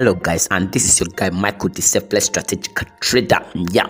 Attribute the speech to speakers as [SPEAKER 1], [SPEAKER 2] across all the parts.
[SPEAKER 1] Hello guys, and this is your guy Michael, the selfless strategic trader. Yeah,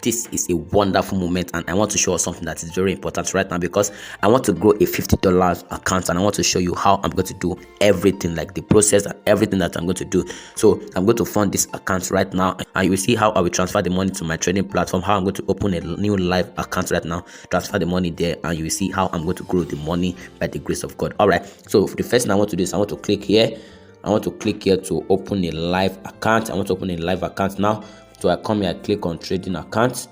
[SPEAKER 1] this is a wonderful moment, and I want to show us something that is very important right now because I want to grow a $50 account, and I want to show you how I'm going to do everything, like the process and everything that I'm going to do. So I'm going to fund this account right now, and you will see how I will transfer the money to my trading platform, how I'm going to open a new live account right now, transfer the money there, and you will see how I'm going to grow the money by the grace of God. All right, so the first thing I want to do is I want to click here. I want to click here to open a live account. I want to open a live account now. So I come here, I click on trading account,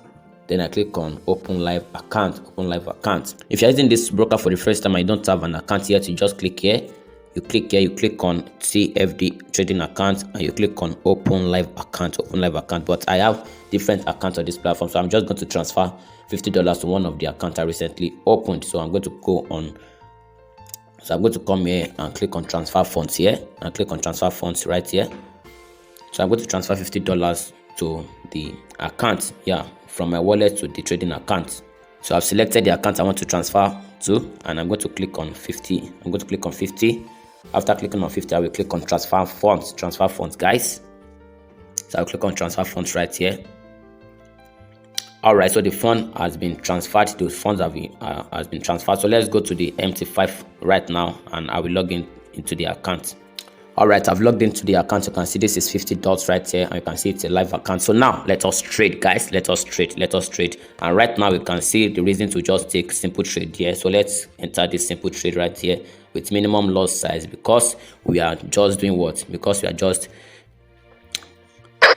[SPEAKER 1] then I click on open live account. Open live account. If you're using this broker for the first time and you don't have an account yet, you just click here. You click here, you click on CFD trading account, and you click on open live account. Open live account. But I have different accounts on this platform, so I'm just going to transfer $50 to one of the accounts I recently opened. So I'm going to go on. So I'm going to come here and click on transfer funds here, and click on transfer funds right here. So I'm going to transfer $50 to the account, yeah, from my wallet to the trading account. So I've selected the account I want to transfer to, and I'm going to click on 50. I'm going to click on 50. After clicking on 50, I will click on transfer funds, guys. So I'll click on transfer funds right here. All right, so the fund has been transferred. Those funds have been transferred. So let's go to the MT5 right now, and I will log into the account. All right, I've logged into the account. You can see this is $50 right here, and you can see it's a live account. So now let us trade, guys. Let us trade. And right now we can see the reason to just take simple trade here. So let's enter this simple trade right here with minimum loss size, because we are just doing what? Because we are just.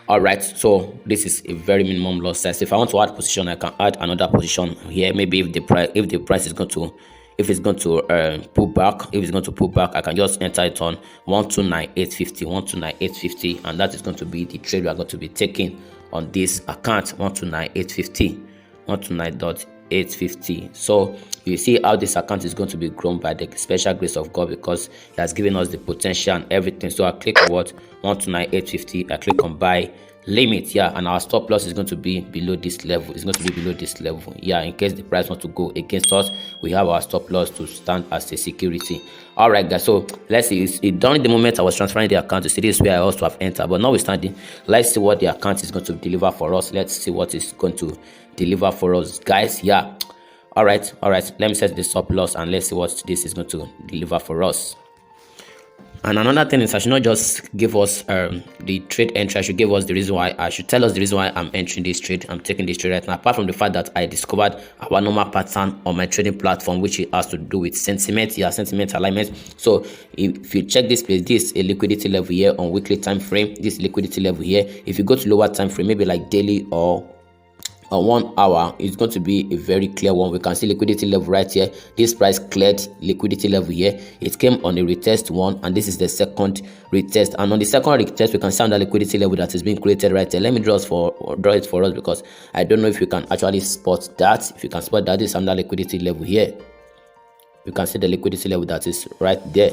[SPEAKER 1] All right, so this is a very minimum loss size. If I want to add position, I can add another position here. Maybe if the price is going to pull back, I can just enter it on 129,850, and that is going to be the trade we are going to be taking on this account. 129,850. So you see how this account is going to be grown by the special grace of God, because He has given us the potential and everything. So I click on what? 129,850. I click on buy limit, yeah, and our stop loss is going to be below this level. It's going to be below this level, yeah. In case the price wants to go against us, we have our stop loss to stand as a security. All right, guys, so let's see. During the moment I was transferring the account, you see this is where I also have entered, but notwithstanding, let's see what the account is going to deliver for us. Let's see what is going to deliver for us, guys. Yeah, all right, let me set the stop loss, and let's see what this is going to deliver for us. And another thing is, I should not just give us the trade entry. I should give us the reason why. I should tell us the reason why I'm entering this trade. I'm taking this trade right now. Apart from the fact that I discovered our normal pattern on my trading platform, which has to do with sentiment, yeah, sentiment alignment. So if you check this place, this is a liquidity level here on weekly time frame. This liquidity level here. If you go to lower time frame, maybe like daily or 1 hour, it's going to be a very clear one. We can see liquidity level right here. This price cleared liquidity level here. It came on a retest one, and this is the second retest. And on the second retest, we can see the liquidity level that is being created right here. Let me draw it for us, because I don't know if you can actually spot that. If you can spot that, this is under liquidity level here. You can see the liquidity level that is right there.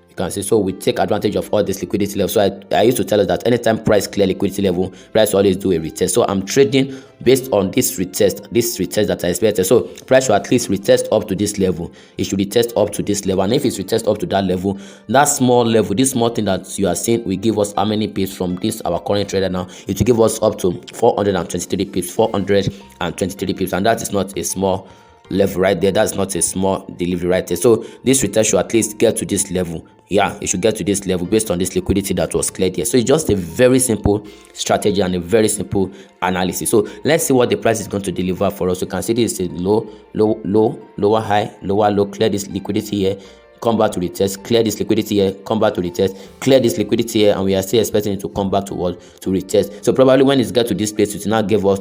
[SPEAKER 1] You can see, so we take advantage of all this liquidity level. So I used to tell us that anytime price clear liquidity level, price always do a retest. So I'm trading based on this retest that I expected. So price should at least retest up to this level. It should retest up to this level, and if it's retest up to that level, that small level, this small thing that you are seeing, will give us how many pips from this our current trader now? It will give us up to 423 pips, 423 pips, and that is not a small level right there. That's not a small delivery right there. So this retest should at least get to this level. Yeah, it should get to this level based on this liquidity that was cleared here. So it's just a very simple strategy and a very simple analysis. So let's see what the price is going to deliver for us. You can see this is low, lower high, lower low. Clear this liquidity here, come back to the test, clear this liquidity here, come back to the test, clear this liquidity here, and we are still expecting it to come back to what? To retest. So probably when it gets to this place, it will not give us.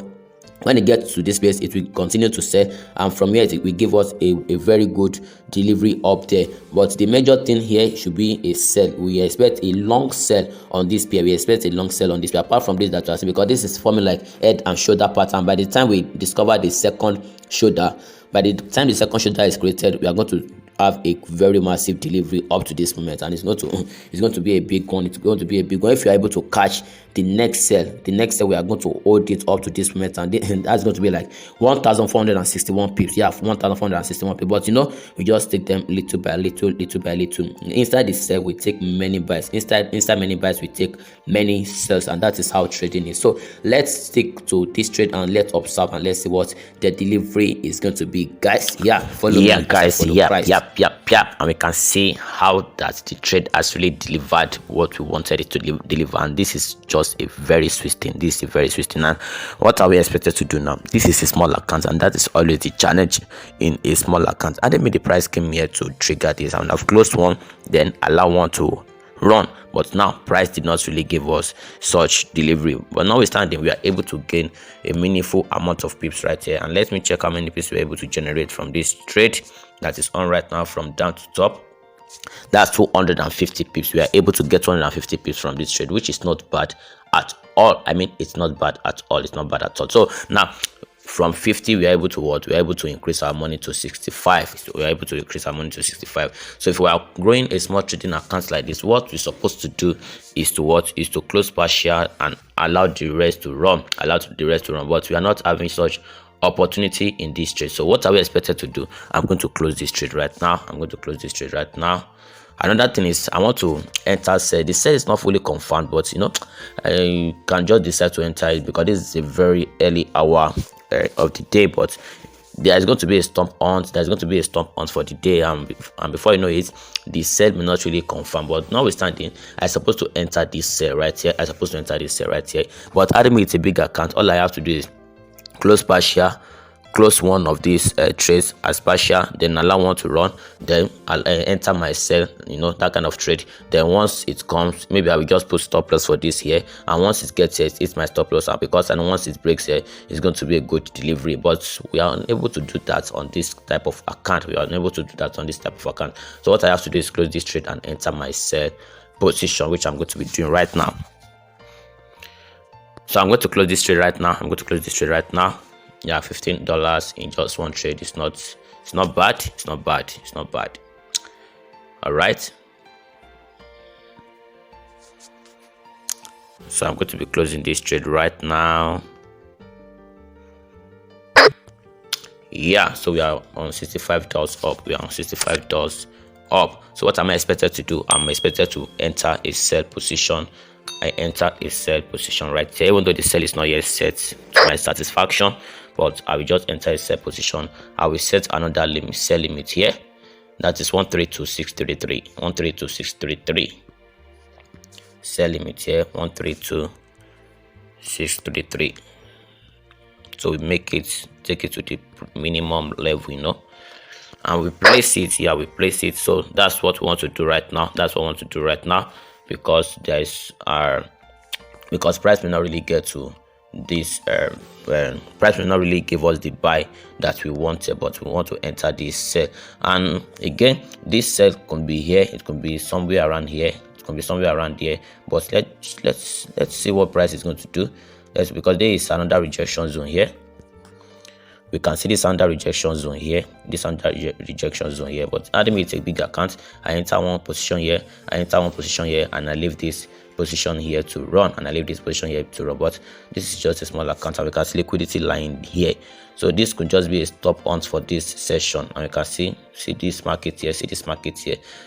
[SPEAKER 1] When it gets to this place, it will continue to sell, and from here it will give us a very good delivery up there. But the major thing here should be a sell. We expect a long sell on this pair. Apart from this, that was because this is forming like head and shoulder pattern. By the time we discover the second shoulder, is created, we are going to have a very massive delivery up to this moment, and it's going to be a big one. It's going to be a big one if you are able to catch the next sell. The next sell, we are going to hold it up to this moment, and that's going to be like 1,461 pips. Yeah, 1,461 pips. But we just take them little by little, little by little. Inside the sell, we take many buys. Inside many buys, we take many sells, and that is how trading is. So let's stick to this trade and let's observe and let's see what the delivery is going to be, guys. Yeah, follow me,
[SPEAKER 2] guys. Yep. And we can see how that the trade has really delivered what we wanted it to deliver, and this is just a very sweet thing. This is a very sweet thing. And what are we expected to do now? This is a small account, and that is always the challenge in a small account. And then the price came here to trigger this, and I've closed one, then allow one to run. But now price did not really give us such delivery, but notwithstanding, we are able to gain a meaningful amount of pips right here. And let me check how many pips we're able to generate from this trade that is on right now from down to top. That's 250 pips. We are able to get 250 pips from this trade, which is not bad at all. I mean, it's not bad at all. It's not bad at all. So now from 50, we are able to what? We are able to increase our money to 65. So we are able to increase our money to 65. So if we are growing a small trading account like this, what we're supposed to do is to what? Is to close partial and allow the rest to run. But we are not having such opportunity in this trade. So what are we expected to do? I'm going to close this trade right now. Another thing is, I want to enter sell. The sell is not fully confirmed, but I can just decide to enter it because this is a very early hour of the day. But there is going to be a stomp hunt. There's going to be a stomp hunt for the day, and before you know it, the sell may not really confirm. But notwithstanding, I'm supposed to enter this sell right here. But admittedly, it's a big account. All I have to do is close partial, close one of these trades as partial, then allow one to run, then I'll enter my sell, that kind of trade. Then once it comes, maybe I will just put stop loss for this here, and once it gets here, it's my stop loss, and because I know once it breaks here, it's going to be a good delivery. But we are unable to do that on this type of account. So what I have to do is close this trade and enter my sell position, which I'm going to be doing right now. So I'm going to close this trade right now. Yeah, $15 in just one trade. It's not bad. All right. So I'm going to be closing this trade right now. Yeah, so we are on $65 up. So what am I expected to do? I'm expected to enter a sell position. I enter a sell position right here, even though the sell is not yet set to my satisfaction, but I will just enter a sell position. I will set another sell limit here. That is 132,633. Sell limit here 132,633. So we take it to the minimum level, and we place it here. So that's what we want to do right now. Because because price may not really get to this price may not really give us the buy that we wanted, but we want to enter this sell. And again, this sell can be here, it can be somewhere around here, but let's see what price is going to do. Because there is another rejection zone here. We can see this under rejection zone here, but adding it's a big account. I enter one position here, and I leave this position here to run, but this is just a small account, and we can see liquidity line here. So this could just be a stop hunt for this session, and we can see this market here,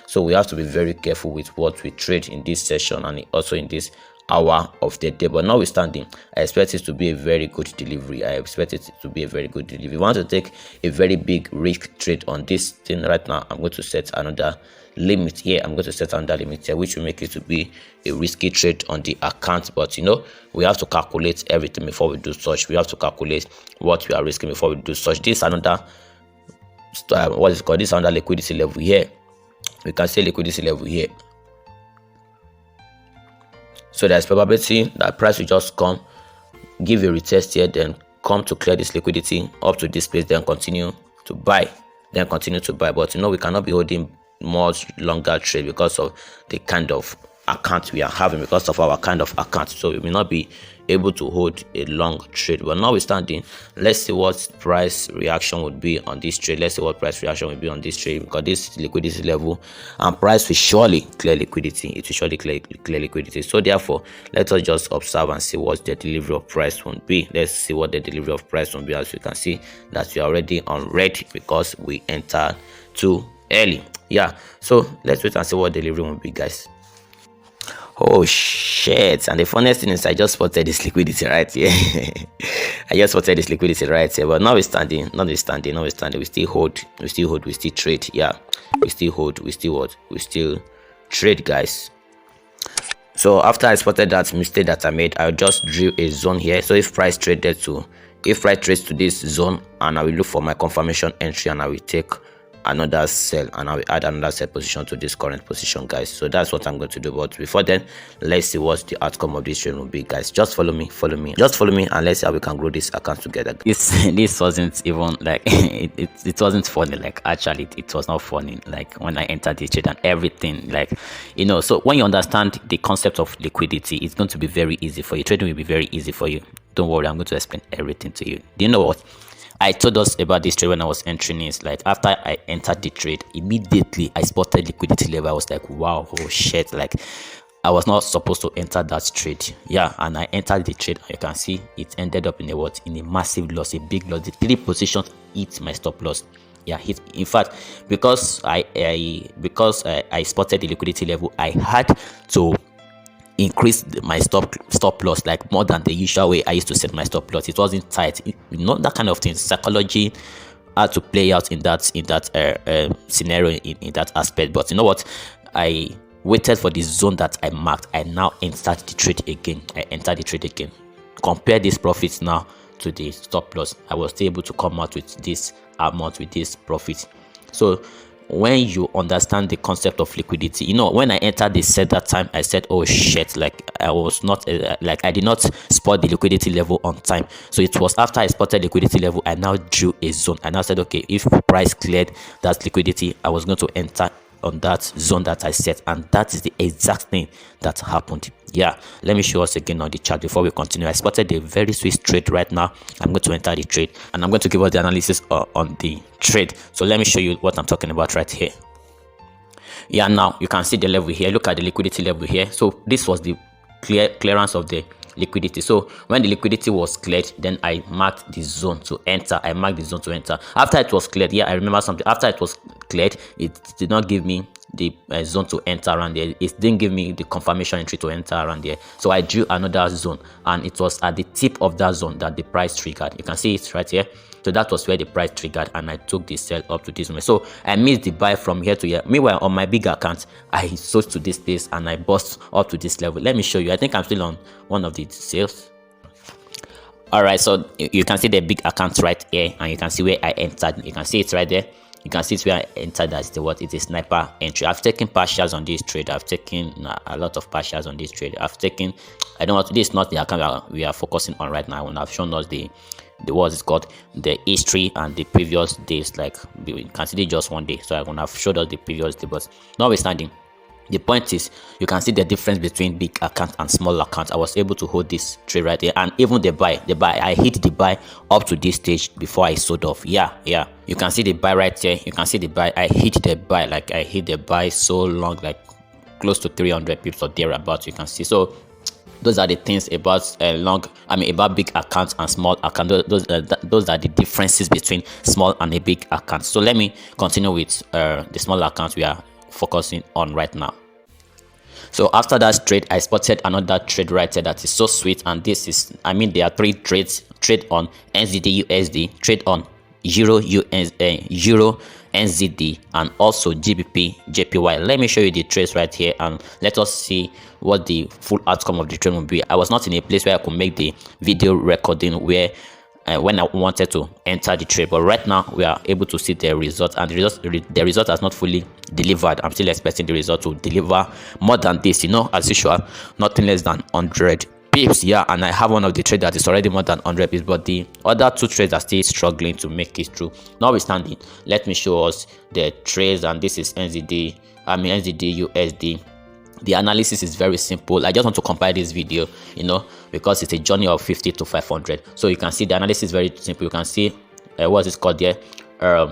[SPEAKER 2] So we have to be very careful with what we trade in this session and also in this hour of the day. But notwithstanding, I expect it to be a very good delivery. If you want to take a very big risk trade on this thing right now, I'm going to set another limit here. Which will make it to be a risky trade on the account. But we have to calculate everything before we do such. We have to calculate what we are risking before we do such. This is another this another liquidity level here. We can see liquidity level here. So there's probability that price will just come, give a retest here, then come to clear this liquidity up to this place, then continue to buy. But we cannot be holding much longer trade because of the kind of account we are having, because of our kind of account. So it may not be able to hold a long trade. But notwithstanding, let's see what price reaction would be on this trade. Let's see what price reaction will be on this trade, because this liquidity level and price will surely clear liquidity. It will surely clear liquidity. So therefore, let us just observe and see what the delivery of price will be. Let's see what the delivery of price will be. As you can see that we are already on red because we entered too early. Yeah, so let's wait and see what delivery will be, guys. Oh shit, and the funniest thing is I just spotted this liquidity right here. I just spotted this liquidity right here, but notwithstanding, we still hold, we still trade. Yeah, we still hold, we still trade, guys. So after I spotted that mistake that I made, I'll just drill a zone here. So if price trades to this zone, and I will look for my confirmation entry, and I will take another sell, and I will add another sell position to this current position, guys. So that's what I'm going to do. But before then, let's see what the outcome of this trade will be, guys. Just follow me, just follow me, and let's see how we can grow this account together.
[SPEAKER 1] This wasn't even like it wasn't funny. Like actually it was not funny. Like when I entered this trade and everything, like, you know, so when you understand the concept of liquidity, it's going to be very easy for you. Trading will be very easy for you. Don't worry, I'm going to explain everything to you. Do you know what I told us about this trade when I was entering it? Like after I entered the trade, immediately I spotted liquidity level. I was like, wow, oh shit, like I was not supposed to enter that trade. Yeah, and I entered the trade. You can see it ended up in a massive loss, a big loss. The 3 positions hit my stop loss. Yeah, in fact, because I spotted the liquidity level, I had to increase my stop loss, like more than the usual way I used to set my stop loss. It wasn't tight, that kind of thing. Psychology had to play out in that scenario, in that aspect. But you know what, I waited for the zone that I marked. I now entered the trade again. Compare these profits now to the stop loss. I was still able to come out with this amount, with this profit. So when you understand the concept of liquidity, you know, when I entered this set that time, I said, oh shit, like I was not like I did not spot the liquidity level on time. So it was after I spotted liquidity level, I now drew a zone. I now said, okay, if price cleared that liquidity, I was going to enter on that zone that I set, and that is the exact thing that happened. Yeah, let me show us again on the chart before we continue. I spotted a very swift trade right now. I'm going to enter the trade, and I'm going to give us the analysis on the trade. So let me show you what I'm talking about right here. Yeah, now you can see the level here. Look at the liquidity level here. So this was the clearance of the liquidity. So when the liquidity was cleared, then I marked the zone to enter. After it was cleared, yeah, I remember something. After it was cleared, it did not give me the zone to enter around there. It didn't give me the confirmation entry to enter around there. So I drew another zone, and it was at the tip of that zone that the price triggered. You can see it right here. So that was where the price triggered, and I took the sell up to this moment. So I missed the buy from here to here. Meanwhile, on my big account, I sold to this place and I bust up to this level. Let me show you. I think I'm still on one of the sales. All right, so you can see the big account right here, and you can see where I entered. You can see it right there. You can see it's where I entered as it's a sniper entry. I've taken partials on this trade. I've taken a lot of partials on this trade. I don't want, this is not the account we are focusing on right now. And I've shown us the what is called the history and the previous days. Like you can see just one day. So I'm gonna have showed us the previous day, but notwithstanding, the point is, you can see the difference between big account and small account. I was able to hold this trade right there, and even the buy, I hit the buy up to this stage before I sold off. Yeah, you can see the buy right there. You can see the buy. I hit the buy, like I hit the buy so long, like close to 300 pips or thereabouts. You can see. So those are the things about about big accounts and small account. Those are the differences between small and a big account. So let me continue with the small account we are focusing on right now. So after that trade, I spotted another trade right here that is so sweet, and this is, there are 3 trades: trade on NZD USD, trade on Euro NZD, and also GBP JPY. Let me show you the trades right here, and let us see what the full outcome of the trade will be. I was not in a place where I could make the video recording where when I wanted to enter the trade, but right now we are able to see the result, and the result has not fully delivered. I'm still expecting the result to deliver more than this, as usual, nothing less than 100 pips. Yeah, and I have one of the trades that is already more than 100 pips, but the other 2 trades are still struggling to make it through. Notwithstanding, let me show us the trades, and this is NZD USD,
[SPEAKER 2] the analysis is very simple. I just want to compile this video, because it's a journey of 50 to 500. So you can see the analysis is very simple. You can see what is called there,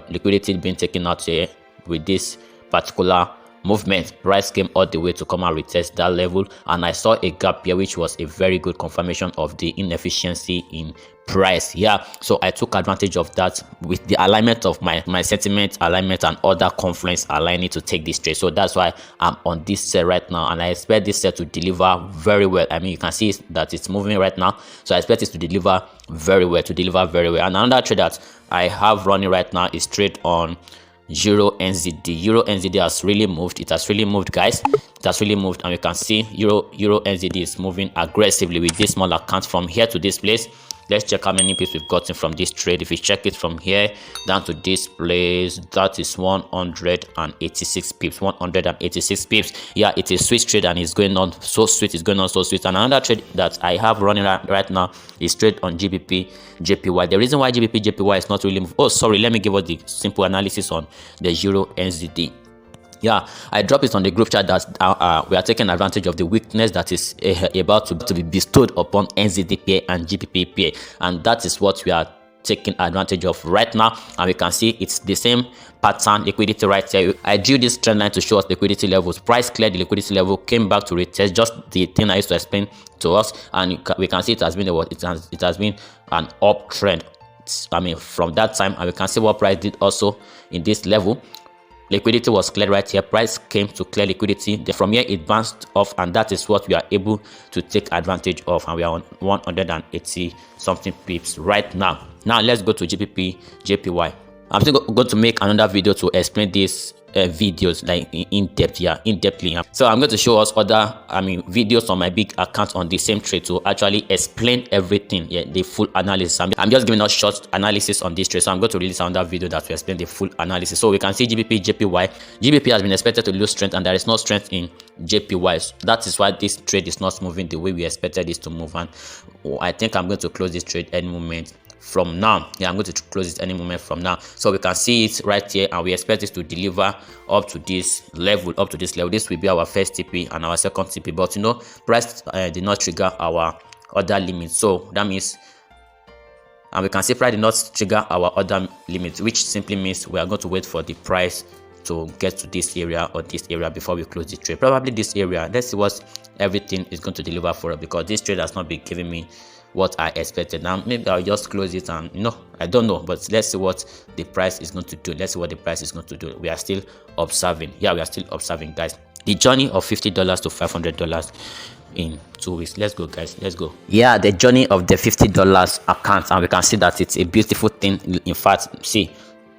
[SPEAKER 2] liquidity being taken out here with this particular movement. Price came all the way to come and retest that level, and I saw a gap here, which was a very good confirmation of the inefficiency in price. So I took advantage of that with the alignment of my sentiment alignment and other confluence aligning to take this trade. So that's why I'm on this set right now, and I expect this set to deliver very well. I mean, you can see that it's moving right now, so I expect it to deliver very well, And another trade that I have running right now is trade on Euro NZD. Euro NZD has really moved. It has really moved, guys. It has really moved, and you can see Euro NZD is moving aggressively with this small account from here to this place. Let's check how many pips we've gotten from this trade. If we check it from here down to this place, that is 186 pips. 186 pips. Yeah, it's a sweet trade, and it's going on so sweet. It's going on so sweet. And another trade that I have running right now is trade on GBP JPY. The reason why GBP JPY is not really moving. Oh, sorry. Let me give us the simple analysis on the Euro NZD. Yeah, I dropped it on the group chat that we are taking advantage of the weakness that is about to be bestowed upon NZD pair and GBP pair, and that is what we are taking advantage of right now. And we can see it's the same pattern, liquidity right here. I drew this trend line to show us liquidity levels. Price cleared the liquidity level, came back to retest, just the thing I used to explain to us, and we can see it has been it has been an uptrend. I mean, from that time, and we can see what price did also in this level. Liquidity was cleared right here. Price came to clear liquidity. Then from here it bounced off, and that is what we are able to take advantage of, and we are on 180 something pips right now. Now let's go to GBP JPY. I'm still going to make another video to explain these videos like in depthly. So I'm going to show us other videos on my big account on the same trade to actually explain everything, the full analysis. I'm just giving us short analysis on this trade, so I'm going to release another video that will explain the full analysis. So we can see GBP JPY. GBP has been expected to lose strength, and there is no strength in JPY. So that is why this trade is not moving the way we expected this to move, and I think I'm going to close this trade any moment from now. I'm going to close it any moment from now. So we can see it right here, and we expect it to deliver up to this level. This will be our first TP and our second TP, but price did not trigger our other limit. So that means, and we can see price did not trigger our other limit, which simply means we are going to wait for the price to get to this area or this area before we close the trade. Probably this area. Let's see what everything is going to deliver for us, because this trade has not been giving me what I expected. Now maybe I'll just close it, and I don't know, but let's see what the price is going to do. We are still observing. We are still observing, guys. The journey of $50 to $500 in 2 weeks. Let's go, guys. Let's go. The journey of the $50 account, and we can see that it's a beautiful thing. In fact, see,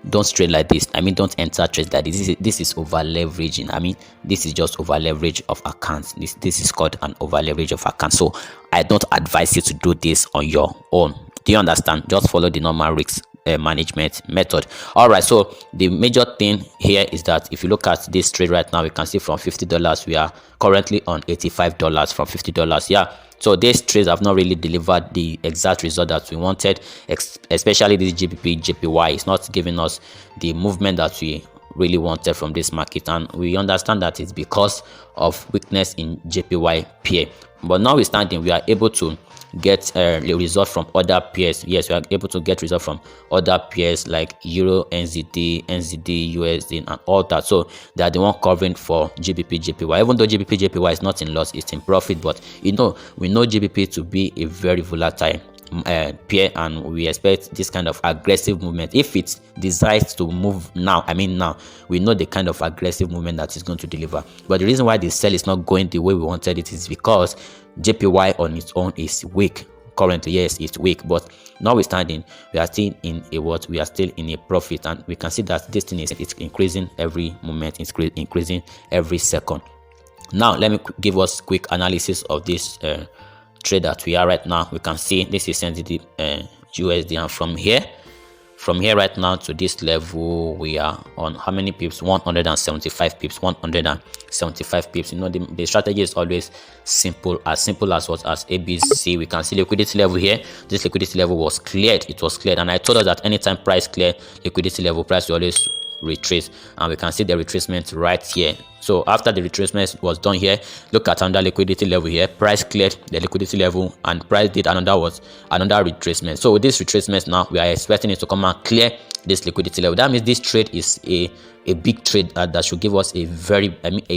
[SPEAKER 2] don't trade like this. Don't enter trades like this. This is over leveraging. This is just over leverage of accounts. This is called an over leverage of accounts. So I don't advise you to do this on your own. Do you understand? Just follow the normal risk management method. All right, so the major thing here is that if you look at this trade right now, we can see from $50 we are currently on $85 from $50. So these trades have not really delivered the exact result that we wanted, especially this GBP JPY. It's not giving us the movement that we really wanted from this market, and we understand that it's because of weakness in JPY pair. But notwithstanding, we are able to get a result from other pairs. Yes, we are able to get result from other pairs like Euro NZD, NZD USD, and all that. So they are the one covering for GBP JPY. Even though GBP JPY is not in loss, it's in profit, but we know GBP to be a very volatile pair, and we expect this kind of aggressive movement. If it decides to move now, we know the kind of aggressive movement that is going to deliver. But the reason why the sell is not going the way we wanted it is because JPY on its own is weak currently. Yes, it's weak, but notwithstanding, we are still in a profit, and we can see that this thing it's increasing every moment, it's increasing every second. Now let me give us quick analysis of this trade that we are right now. We can see this is sensitive USD, and from here right now to this level we are on how many pips? 175 pips. The strategy is always simple as what as ABC. We can see liquidity level here. This liquidity level was cleared. It was cleared, and I told us that anytime price clear liquidity level, price will always
[SPEAKER 1] retrace, and we can see the retracement right here. So after the retracement was done here, look at another liquidity level here. Price cleared the liquidity level and price did another retracement. So with this retracement now, we are expecting it to come and clear this liquidity level. That means this trade is a big trade that should give us a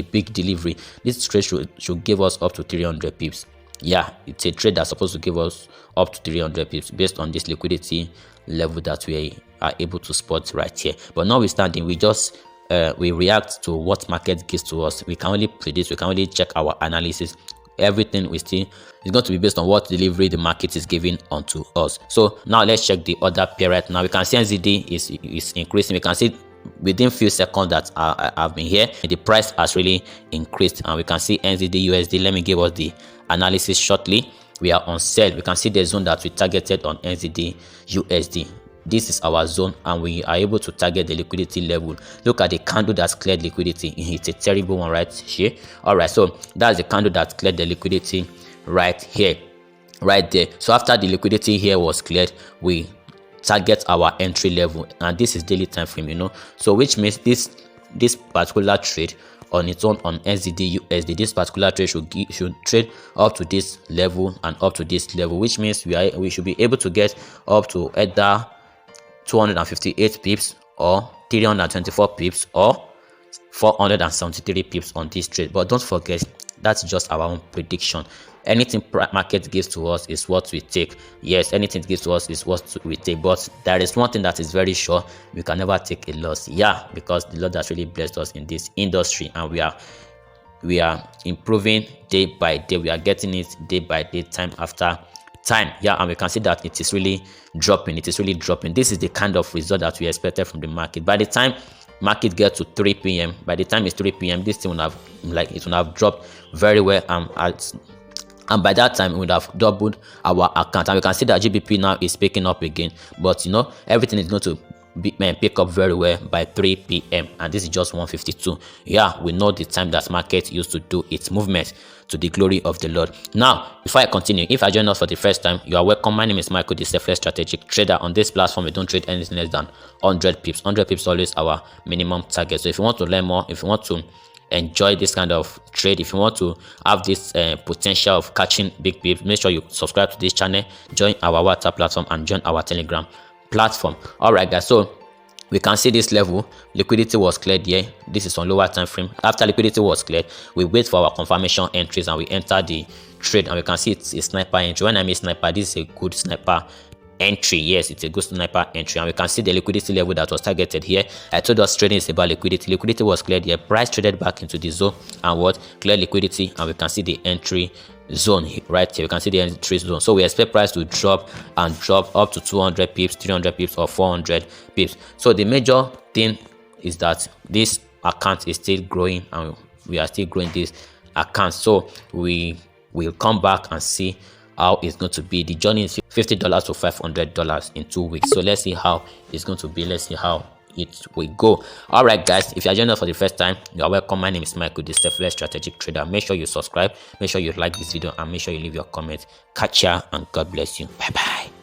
[SPEAKER 1] big delivery. This trade should give us up to 300 pips. Yeah, it's a trade that's supposed to give us up to 300 pips based on this liquidity level that we are able to spot right here. But notwithstanding, we react to what market gives to us. We can only predict, we can only check our analysis. Everything we see is going to be based on what delivery the market is giving onto us. So now let's check the other pair right now. We can see NZD is increasing. We can see within few seconds that I've been here, the price has really increased, and we can see NZD USD. Let me give us the analysis shortly. We are on sell. We can see the zone that we targeted on NZD USD. This is our zone, and we are able to target the liquidity level. Look at the candle that's cleared liquidity. It's a terrible one right here. All right, so that's the candle that cleared the liquidity right here, right there. So after the liquidity here was cleared, we target our entry level, and this is daily time frame, you know. So which means this particular trade on its own on NZD USD, this particular trade should trade up to this level and up to this level, which means we should be able to get up to either 258 pips or 324 pips or 473 pips on this trade. But don't forget, that's just our own prediction. Anything market gives to us is what we take. Yes, anything it gives to us is what we take, but there is one thing that is very sure: we can never take a loss. Yeah, because the Lord has really blessed us in this industry, and we are improving day by day. We are getting it day by day, time after time. Yeah, and we can see that it is really dropping. It is really dropping. This is the kind of result that we expected from the market. By the time market gets to 3 p.m., by the time it's 3 p.m., this thing will have dropped very well, and by that time we would have doubled our account. And we can see that GBP now is picking up again, but you know, everything is going to pick up very well by 3 p.m. and this is just 1:52. Yeah, we know the time that market used to do its movement, to the glory of the Lord. Now, before I continue, if I join us for the first time, you are welcome. My name is Michael, the selfless strategic trader. On this platform, we don't trade anything less than 100 pips. 100 pips is always our minimum target. So if you want to learn more, if you want to enjoy this kind of trade, if you want to have this potential of catching big pips, make sure you subscribe to this channel, join our WhatsApp platform, and join our Telegram platform. All right, guys, so we can see this level liquidity was cleared here. This is on lower time frame. After liquidity was cleared, we wait for our confirmation entries and we enter the trade, and we can see it's a sniper entry. When I mean sniper, this is a good sniper entry. Yes, it's a good sniper entry, and we can see the liquidity level that was targeted here. I told us trading is about liquidity. Liquidity was cleared here. Price traded back into the zone and what clear liquidity, and we can see the entry zone right here. We can see the entry zone. So we expect price to drop up to 200 pips, 300 pips, or 400 pips. So the major thing is that this account is still growing, and we are still growing this account. So we will come back and see how it's going to be. The journey is $50 to $500 in 2 weeks. So let's see how it's going to be. Let's see how it will go. All right, guys, if you are joining us for the first time, you are welcome. My name is Michael, the selfless strategic trader. Make sure you subscribe, make sure you like this video, and make sure you leave your comment. Catch ya, and God bless you. Bye bye.